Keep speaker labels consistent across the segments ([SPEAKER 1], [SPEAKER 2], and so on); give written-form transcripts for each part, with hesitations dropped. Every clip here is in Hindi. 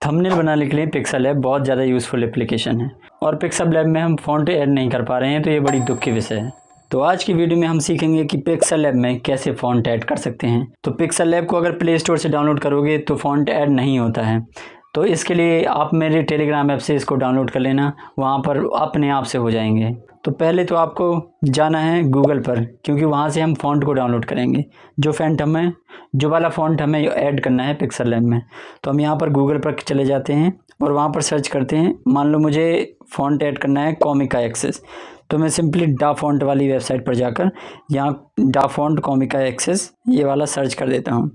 [SPEAKER 1] थंबनेल बनाने के लिए पिक्सेल लैब बहुत ज़्यादा यूज़फुल एप्लीकेशन है और पिक्सेल लैब में हम फ़ॉन्ट ऐड नहीं कर पा रहे हैं, तो ये बड़ी दुख की विषय है। तो आज की वीडियो में हम सीखेंगे कि पिक्सेल लैब में कैसे फ़ॉन्ट ऐड कर सकते हैं। तो पिक्सेल लैब को अगर प्ले स्टोर से डाउनलोड करोगे तो फ़ॉन्ट ऐड नहीं होता है। तो इसके लिए आप मेरे टेलीग्राम ऐप से इसको डाउनलोड कर लेना, वहाँ पर अपने आप से हो जाएंगे। तो पहले तो आपको जाना है गूगल पर, क्योंकि वहाँ से हम फ़ॉन्ट को डाउनलोड करेंगे। जो वाला फ़ॉन्ट हमें ऐड करना है पिक्सेल लैब में, तो हम यहाँ पर गूगल पर चले जाते हैं और वहाँ पर सर्च करते हैं। मान लो मुझे फ़ॉन्ट ऐड करना है कॉमिका एक्सेस, तो मैं सिंपली डा फ़ॉन्ट वाली वेबसाइट पर जाकर यहाँ डा फ़ॉन्ट कॉमिका एक्सेस ये वाला सर्च कर देता हूँ।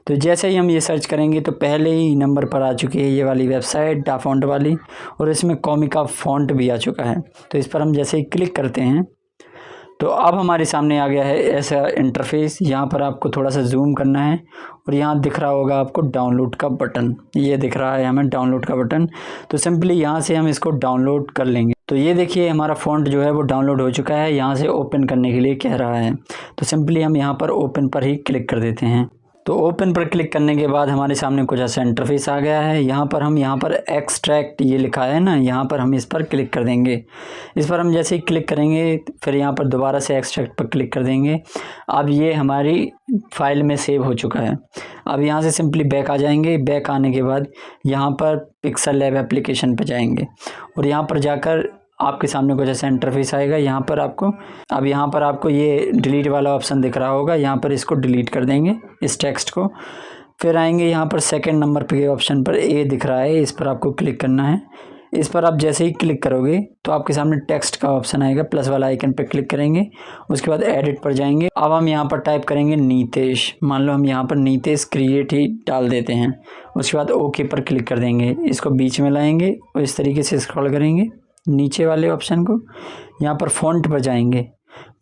[SPEAKER 1] तो जैसे ही हम ये सर्च करेंगे तो पहले ही नंबर पर आ चुकी है ये वाली वेबसाइट डा फ़ॉन्ट वाली, और इसमें कॉमिका फ़ॉन्ट भी आ चुका है। तो इस पर हम जैसे ही क्लिक करते हैं तो अब हमारे सामने आ गया है ऐसा इंटरफेस। यहाँ पर आपको थोड़ा सा जूम करना है और यहाँ दिख रहा होगा आपको डाउनलोड का बटन, ये दिख रहा है हमें डाउनलोड का बटन। तो सिंपली यहाँ से हम इसको डाउनलोड कर लेंगे। तो ये देखिए हमारा फ़ॉन्ट जो है वो डाउनलोड हो चुका है। यहाँ से ओपन करने के लिए कह रहा है, तो सिंपली हम यहाँ पर ओपन पर ही क्लिक कर देते हैं। तो ओपन पर क्लिक करने के बाद हमारे सामने कुछ ऐसा इंटरफेस आ गया है। यहाँ पर एक्सट्रैक्ट ये लिखा है ना, यहाँ पर हम इस पर क्लिक कर देंगे। इस पर हम जैसे ही क्लिक करेंगे फिर यहाँ पर दोबारा से एक्सट्रैक्ट पर क्लिक कर देंगे। अब ये हमारी फाइल में सेव हो चुका है। अब यहाँ से सिंपली बैक आ जाएंगे। बैक आने के बाद यहाँ पर पिक्सेल लैब एप्लीकेशन पर जाएंगे और यहाँ पर जाकर आपके सामने कुछ ऐसा इंटरफेस आएगा। यहाँ पर आपको ये डिलीट वाला ऑप्शन दिख रहा होगा, यहाँ पर इसको डिलीट कर देंगे इस टेक्स्ट को। फिर आएंगे यहाँ पर सेकंड नंबर पे ऑप्शन पर ए दिख रहा है, इस पर आपको क्लिक करना है। इस पर आप जैसे ही क्लिक करोगे तो आपके सामने टेक्स्ट का ऑप्शन आएगा, प्लस वाला आइकन पर क्लिक करेंगे। उसके बाद एडिट पर जाएंगे। अब हम यहाँ पर टाइप करेंगे नीतेश। मान लो हम यहाँ पर नीतेश क्रिएट ही डाल देते हैं। उसके बाद ओके पर क्लिक कर देंगे, इसको बीच में लाएंगे और इस तरीके से स्क्रॉल करेंगे नीचे वाले ऑप्शन को। यहाँ पर फ़ॉन्ट पर जाएंगे।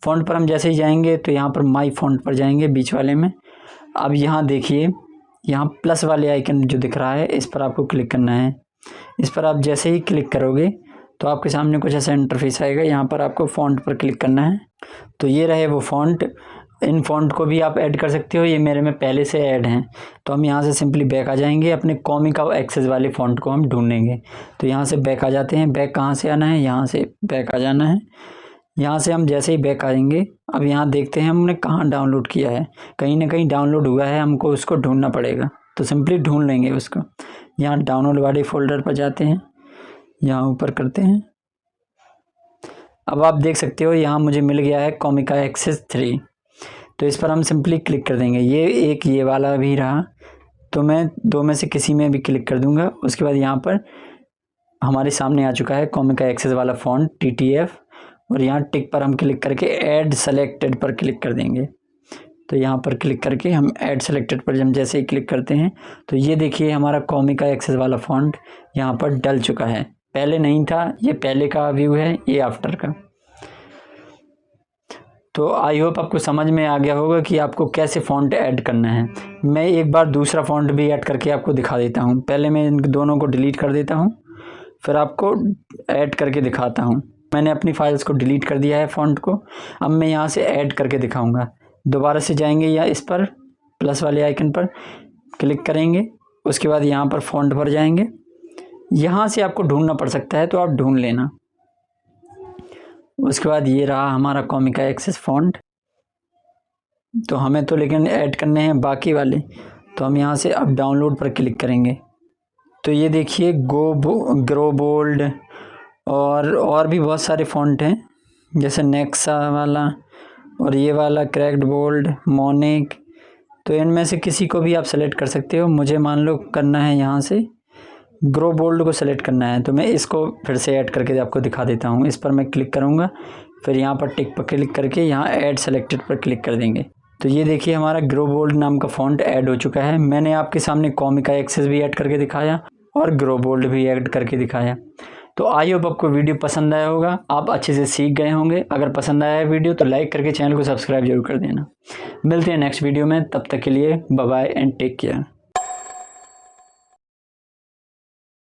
[SPEAKER 1] फ़ॉन्ट पर हम जैसे ही जाएंगे तो यहाँ पर माई फ़ॉन्ट पर जाएंगे बीच वाले में। अब यहाँ देखिए यहाँ प्लस वाले आइकन जो दिख रहा है इस पर आपको क्लिक करना है। इस पर आप जैसे ही क्लिक करोगे तो आपके सामने कुछ ऐसा इंटरफेस आएगा। यहाँ पर आपको फ़ॉन्ट पर क्लिक करना है। तो ये रहे वो फ़ॉन्ट। इन फ़ॉन्ट को भी आप ऐड कर सकते हो, ये मेरे में पहले से ऐड हैं। तो हम यहाँ से सिंपली बैक आ जाएंगे, अपने कॉमिका एक्सेस वाले फ़ॉन्ट को हम ढूंढेंगे। तो यहाँ से बैक आ जाते हैं। बैक कहाँ से आना है, यहाँ से बैक आ जाना है। यहाँ से हम जैसे ही बैक आएंगे, अब यहाँ देखते हैं हमने कहाँ डाउनलोड किया है। कहीं ना कहीं डाउनलोड हुआ है, हमको उसको ढूंढना पड़ेगा। तो सिंपली ढूंढ लेंगे उसको। यहाँ डाउनलोड वाले फ़ोल्डर पर जाते हैं, यहाँ ऊपर करते हैं। अब आप देख सकते हो यहाँ मुझे मिल गया है कॉमिका एक्सेस 3। तो इस पर हम सिंपली क्लिक कर देंगे। ये वाला भी रहा, तो मैं दो में से किसी में भी क्लिक कर दूंगा। उसके बाद यहाँ पर हमारे सामने आ चुका है कॉमिका एक्सेस वाला फ़ॉन्ट TTF, और यहाँ टिक पर हम क्लिक करके ऐड सेलेक्टेड पर क्लिक कर देंगे। तो यहाँ पर क्लिक करके हम ऐड सेलेक्टेड पर हम जैसे ही क्लिक करते हैं तो ये देखिए हमारा कॉमिका एक्सेस वाला फ़ॉन्ट यहाँ पर डल चुका है। पहले नहीं था, ये पहले का व्यू है, ये आफ्टर का। तो आई होप आपको समझ में आ गया होगा कि आपको कैसे फ़ॉन्ट ऐड करना है। मैं एक बार दूसरा फ़ॉन्ट भी ऐड करके आपको दिखा देता हूँ। पहले मैं इन दोनों को डिलीट कर देता हूँ, फिर आपको ऐड करके दिखाता हूँ। मैंने अपनी फाइल्स को डिलीट कर दिया है फ़ॉन्ट को। अब मैं यहाँ से ऐड करके दिखाऊँगा। दोबारा से जाएंगे या इस पर प्लस वाले आइकन पर क्लिक करेंगे। उसके बाद यहाँ पर फ़ॉन्ट पर जाएंगे। यहाँ से आपको ढूंढना पड़ सकता है, तो आप ढूंढ लेना। उसके बाद ये रहा हमारा कॉमिका एक्सेस फ़ॉन्ट। तो हमें तो लेकिन ऐड करने हैं बाकी वाले, तो हम यहाँ से अब डाउनलोड पर क्लिक करेंगे। तो ये देखिए ग्रो बोल्ड और भी बहुत सारे फ़ॉन्ट हैं, जैसे नेक्सा वाला और ये वाला क्रैक्ड बोल्ड, मोनिक। तो इनमें से किसी को भी आप सेलेक्ट कर सकते हो। मुझे मान लो करना है यहाँ से ग्रो बोल्ड को सेलेक्ट करना है, तो मैं इसको फिर से ऐड करके आपको दिखा देता हूँ। इस पर मैं क्लिक करूँगा, फिर यहाँ पर टिक पर क्लिक करके यहाँ ऐड सेलेक्टेड पर क्लिक कर देंगे। तो ये देखिए हमारा ग्रो बोल्ड नाम का फ़ॉन्ट ऐड हो चुका है। मैंने आपके सामने कॉमिका एक्सेस भी ऐड करके दिखाया और ग्रो बोल्ड भी ऐड करके दिखाया। तो आई होप आपको वीडियो पसंद आया होगा, आप अच्छे से सीख गए होंगे। अगर पसंद आया है वीडियो तो लाइक करके चैनल को सब्सक्राइब जरूर कर देना। मिलते हैं नेक्स्ट वीडियो में, तब तक के लिए bye bye and take care.